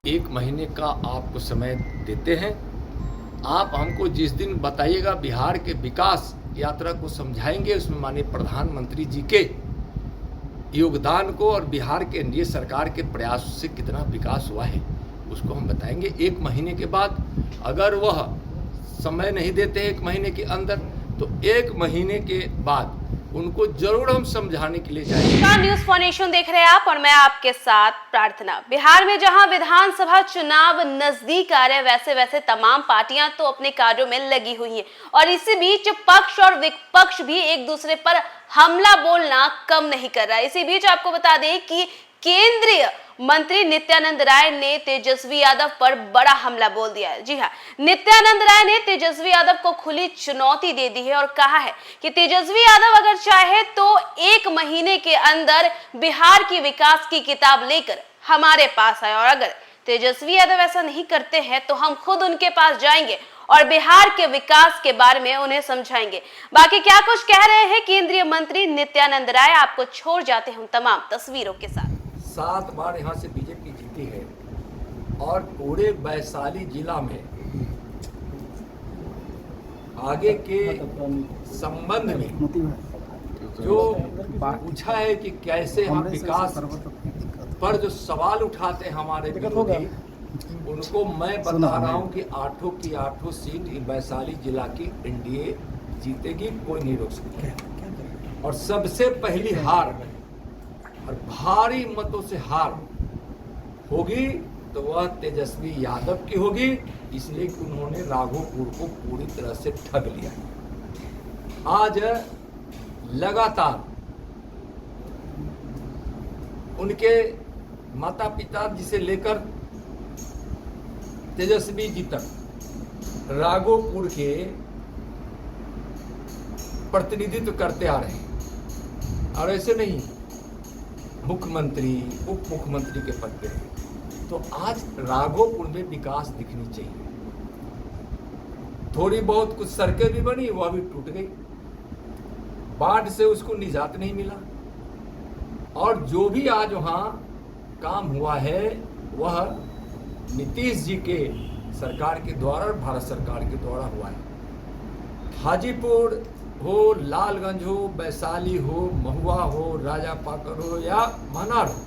1 महीने का आपको समय देते हैं। आप हमको जिस दिन बताइएगा बिहार के विकास यात्रा को समझाएंगे, उसमें माननीय प्रधानमंत्री जी के योगदान को और बिहार के एनडीए सरकार के प्रयास से कितना विकास हुआ है उसको हम बताएंगे। 1 महीने के बाद अगर वह समय नहीं देते 1 महीने के अंदर, तो 1 महीने के बाद उनको जरूर हम समझाने के लिए जाएंगे। न्यूज़ फॉर नेशन देख रहे हैं आप और मैं आपके साथ प्रार्थना। बिहार में जहां विधानसभा चुनाव नजदीक आ रहे हैं, वैसे तमाम पार्टियां तो अपने कार्यों में लगी हुई हैं और इसी बीच पक्ष और विपक्ष भी एक दूसरे पर हमला बोलना कम नहीं कर रहा है। इसी बीच आपको बता दें कि केंद्रीय मंत्री नित्यानंद राय ने तेजस्वी यादव पर बड़ा हमला बोल दिया है। जी हाँ, नित्यानंद राय ने तेजस्वी यादव को खुली चुनौती दे दी है और कहा है कि तेजस्वी यादव अगर चाहे तो 1 महीने के अंदर बिहार की विकास की किताब लेकर हमारे पास आए और अगर तेजस्वी यादव ऐसा नहीं करते हैं तो हम खुद उनके पास जाएंगे और बिहार के विकास के बारे में उन्हें समझाएंगे। बाकी क्या कुछ कह रहे हैं केंद्रीय मंत्री नित्यानंद राय, आपको छोड़ जाते हैं तमाम तस्वीरों के साथ। 7 बार यहाँ से बीजेपी जीती है और पूरे वैशाली जिला में आगे के संबंध में जो पूछा है कि कैसे हम विकास पर जो सवाल उठाते हैं हमारे विरोधी, उनको मैं बता रहा हूँ कि 8 की 8 सीट वैशाली जिला की एनडीए जीतेगी, कोई नहीं रोक सकता। और सबसे पहली हार और भारी मतों से हार होगी तो वह तेजस्वी यादव की होगी, इसलिए कि उन्होंने राघोपुर को पूरी तरह से ठग लिया। आज लगातार उनके माता पिता जिसे लेकर तेजस्वी जी तक राघोपुर के प्रतिनिधित्व करते आ रहे हैं और ऐसे नहीं मुख्यमंत्री उप मुख्यमंत्री के पद पे हैं। तो आज राघोपुर में विकास दिखनी चाहिए। थोड़ी बहुत कुछ सड़कें भी बनी, वह भी टूट गई, बाढ़ से उसको निजात नहीं मिला। और जो भी आज वहाँ काम हुआ है वह नीतीश जी के सरकार के द्वारा और भारत सरकार के द्वारा हुआ है। हाजीपुर हो, लालगंज हो, वैशाली हो, महुआ हो, राजापाकर हो या मनार हो,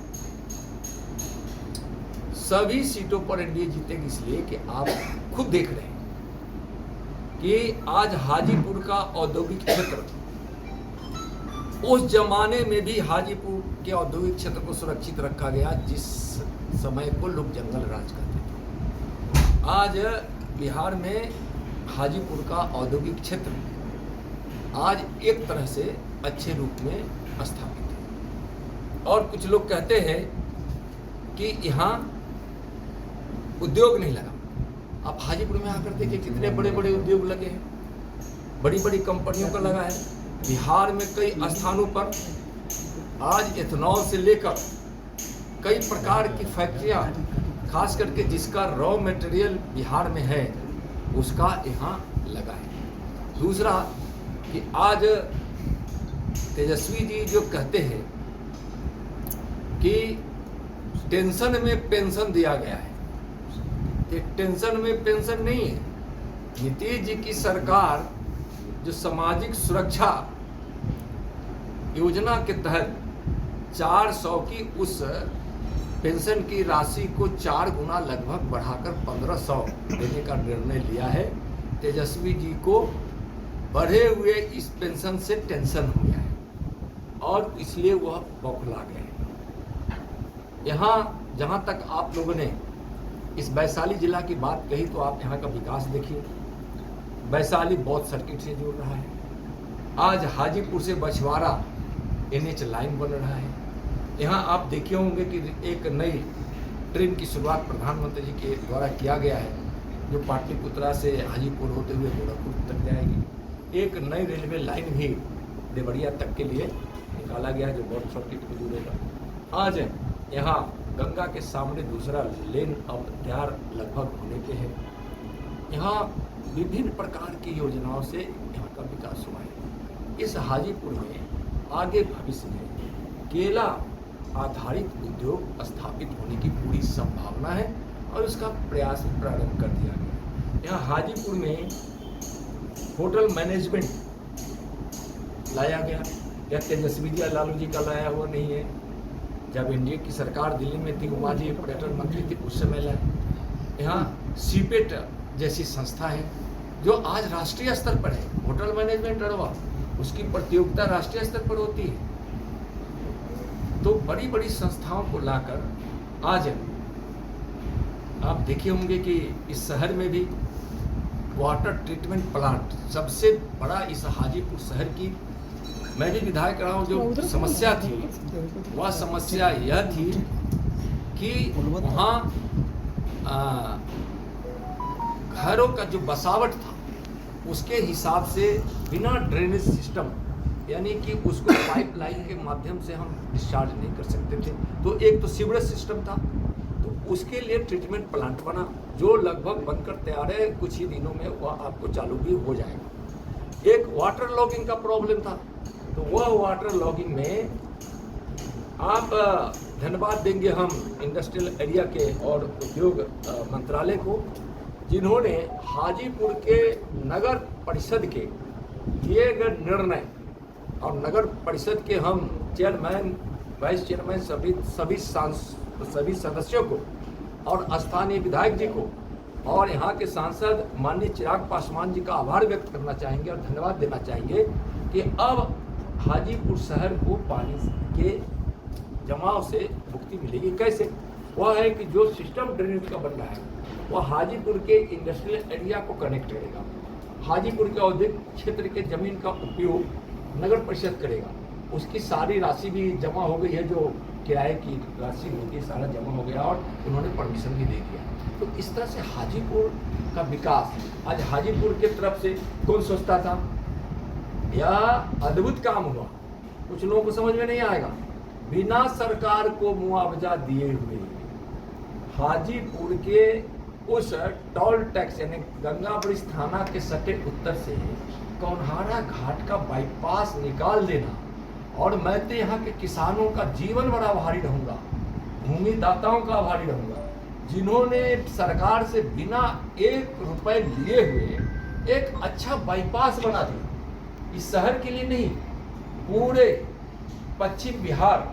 सभी सीटों पर एनडीए जीतेगी, इसलिए कि आप खुद देख रहे हैं कि आज हाजीपुर का औद्योगिक क्षेत्र, उस जमाने में भी हाजीपुर के औद्योगिक क्षेत्र को सुरक्षित रखा गया जिस समय को लोग जंगल राज करते थे। आज बिहार में हाजीपुर का औद्योगिक क्षेत्र आज एक तरह से अच्छे रूप में स्थापित है। और कुछ लोग कहते हैं कि यहाँ उद्योग नहीं लगा। आप हाजीपुर में आकर देखिए कितने बड़े बड़े उद्योग लगे हैं, बड़ी बड़ी कंपनियों का लगा है। बिहार में कई स्थानों पर आज एथेनॉल से लेकर कई प्रकार की फैक्ट्रियाँ, खास करके जिसका रॉ मटेरियल बिहार में है उसका यहाँ लगा है। दूसरा कि आज तेजस्वी जी जो कहते हैं कि टेंशन में पेंशन दिया गया है, कि टेंशन में पेंशन नहीं है। नीतीश जी की सरकार जो सामाजिक सुरक्षा योजना के तहत 400 की उस पेंशन की राशि को 4 गुना लगभग बढ़ाकर 1500 देने का निर्णय लिया है। तेजस्वी जी को बढ़े हुए इस पेंशन से टेंशन हो गया है और इसलिए वह बौखला गए हैं। यहाँ जहाँ तक आप लोगों ने इस वैशाली जिला की बात कही तो आप यहाँ का विकास देखिए। वैशाली बौद्ध सर्किट से जुड़ रहा है। आज हाजीपुर से बछवाड़ा NH लाइन बन रहा है। यहाँ आप देखे होंगे कि एक नई ट्रेन की शुरुआत प्रधानमंत्री जी के द्वारा किया गया है, जो पाटलिपुत्रा से हाजीपुर होते हुए गोरखपुर तक जाएगी। एक नई रेलवे लाइन भी देवरिया तक के लिए निकाला गया है, जो बौद्ध सर्किट को जुड़ेगा। आज यहाँ गंगा के सामने दूसरा लेन अब तैयार लगभग होने के है। यहाँ विभिन्न प्रकार की योजनाओं से यहाँ का विकास हुआ है। इस हाजीपुर में आगे भविष्य में केला आधारित उद्योग स्थापित होने की पूरी संभावना है और उसका प्रयास प्रारंभ कर दिया गया। यहाँ हाजीपुर में होटल मैनेजमेंट लाया गया, या तेजस्वी जी लालू जी का लाया हुआ नहीं है। जब एनडीए की सरकार दिल्ली में थी, उमा जी पर्यटन मंत्री थी, उस समय लाए। यहाँ सीपेट जैसी संस्था है जो आज राष्ट्रीय स्तर पर है। होटल मैनेजमेंट अरवा, उसकी प्रतियोगिता राष्ट्रीय स्तर पर होती है। तो बड़ी बड़ी संस्थाओं को लाकर आज आप देखे होंगे कि इस शहर में भी वाटर ट्रीटमेंट प्लांट सबसे बड़ा इस हाजीपुर शहर की, मैं भी विधायक रहा हूँ, जो समस्या थी वह समस्या यह थी कि वहाँ घरों का जो बसावट था उसके हिसाब से बिना ड्रेनेज सिस्टम, यानी कि उसको पाइपलाइन के माध्यम से हम डिस्चार्ज नहीं कर सकते थे। तो एक तो सीवरेज सिस्टम था, तो उसके लिए ट्रीटमेंट प्लांट बना जो लगभग बनकर तैयार है, कुछ ही दिनों में वह आपको चालू भी हो जाएगा। एक वाटर लॉगिंग का प्रॉब्लम था, तो वह वाटर लॉगिंग में आप धन्यवाद देंगे हम इंडस्ट्रियल एरिया के और उद्योग मंत्रालय को, जिन्होंने हाजीपुर के नगर परिषद के किए गए निर्णय और नगर परिषद के हम चेयरमैन, वाइस चेयरमैन, सभी सदस्यों को और स्थानीय विधायक जी को और यहाँ के सांसद माननीय चिराग पासवान जी का आभार व्यक्त करना चाहेंगे और धन्यवाद देना चाहेंगे कि अब हाजीपुर शहर को पानी के जमाव से मुक्ति मिलेगी। कैसे? वह है कि जो सिस्टम ड्रेनेज का बन रहा है वह हाजीपुर के इंडस्ट्रियल एरिया को कनेक्ट करेगा। हाजीपुर के औद्योगिक क्षेत्र के जमीन का उपयोग नगर परिषद करेगा। उसकी सारी राशि भी जमा हो गई है, जो किराए की राशि होती है सारा जमा हो गया और उन्होंने परमिशन भी दे दिया। तो इस तरह से हाजीपुर का विकास आज हाजीपुर के तरफ से कौन सोचता था? यह अद्भुत काम हुआ, कुछ लोगों को समझ में नहीं आएगा। बिना सरकार को मुआवजा दिए हुए हाजीपुर के उस टोल टैक्स यानी गंगा ब्रिज थाना के सटे उत्तर से कौनहारा घाट का बाईपास निकाल देना, और मैं तो यहाँ के किसानों का जीवन बड़ा आभारी रहूँगा, भूमि दाताओं का आभारी रहूँगा, जिन्होंने सरकार से बिना 1 रुपए लिए हुए एक अच्छा बाईपास बना दिया। इस शहर के लिए नहीं, पूरे पश्चिम बिहार,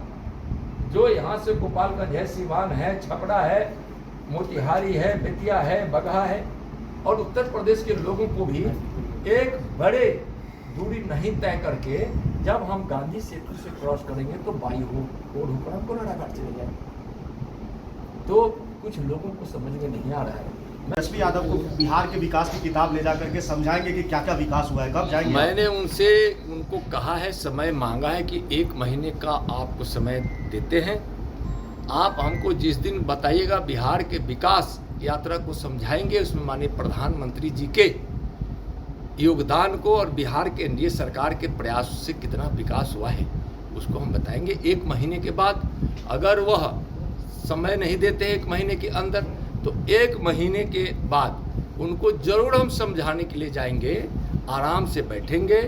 जो यहाँ से गोपालगंज है, सीवान है, छपरा है, मोतिहारी है, बेतिया है, बगहा है, और उत्तर प्रदेश के लोगों को भी एक बड़े दूरी नहीं तय करके जब हम गांधी सेतु से क्रॉस करेंगे तो बाई रोड होकर हम कोलारा घाट चले जाएंगे। तो कुछ लोगों को समझ में नहीं आ रहा है। तेजस्वी यादव को बिहार के विकास की किताब ले जा करके समझाएंगे कि क्या क्या विकास हुआ है, कब जाएंगे? मैंने उनको कहा है, समय मांगा है कि 1 महीने का आपको समय देते हैं। आप हमको जिस दिन बताइएगा बिहार के विकास यात्रा को समझाएंगे, उसमें माननीय प्रधानमंत्री जी के योगदान को और बिहार के एनडीए सरकार के प्रयास से कितना विकास हुआ है उसको हम बताएंगे। 1 महीने के बाद अगर वह समय नहीं देते 1 महीने के अंदर, तो 1 महीने के बाद उनको जरूर हम समझाने के लिए जाएंगे, आराम से बैठेंगे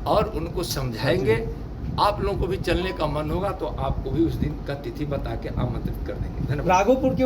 और उनको समझाएंगे। आप लोगों को भी चलने का मन होगा तो आपको भी उस दिन का तिथि बता के आमंत्रित कर देंगे। धन्यवाद। राघोपुर के